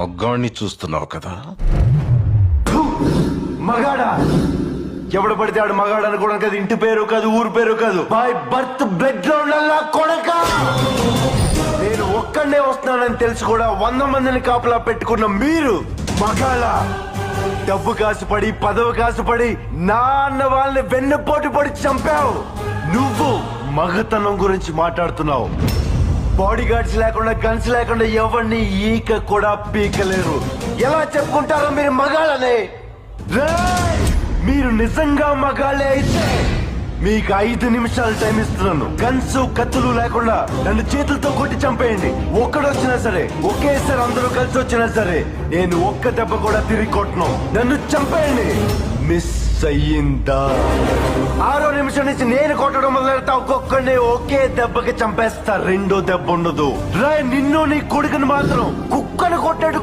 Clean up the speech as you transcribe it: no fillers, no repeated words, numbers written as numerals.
మగ్గాణ్ణి చూస్తున్నావు కదా. మగాడా ఎవడు పడితే ఆడు మగాడు అనుకోవడం కదా. ఇంటి పేరు కాదు, ఊరు పేరు కాదు, బై బర్త్ బ్లడ్ గ్రౌండ్ అలా కొడక. నేను ఒక్కడే వస్తున్నానని తెలిసి కూడా 100 మందిని కాపలా పెట్టుకున్న మీరు మగాళ్ళ. డబ్బు కాసుపడి, పదవి కాసుపడి నా అన్న వాళ్ళని వెన్నుపోటు పడి చంపావు. నువ్వు మగతనం గురించి మాట్లాడుతున్నావు. బాడీ గార్డ్స్ లేకుండా, గన్స్ లేకుండా ఎవరిని ఈక కూడా పీకలేరు. ఎలా చెప్పుకుంటారో మీరు మగాళ్ళనే? మీరు నిజంగా మగాళ్ళే అయితే మీకు 5 నిమిషాలు టైం ఇస్తున్నాను. గన్స్, కత్తులు లేకుండా నన్ను చేతులతో కొట్టి చంపేయండి. ఒక్కడొచ్చినా సరే, ఒకేసారి అందరూ కలిసి వచ్చినా సరే, నేను ఒక్క దెబ్బ కూడా తిరిగి కొట్టను. నన్ను చంపేయండి. మిస్ అయ్యిందా? 6వ నిమిషం నుంచి నేను కొట్టడం మొదలెడతా. ఒక్కొక్కడిని ఒకే దెబ్బకి చంపేస్తా. రెండో దెబ్బ ఉండదు. నిన్ను నీ కొడుకుని మాత్రం కుక్కను కొట్టాడు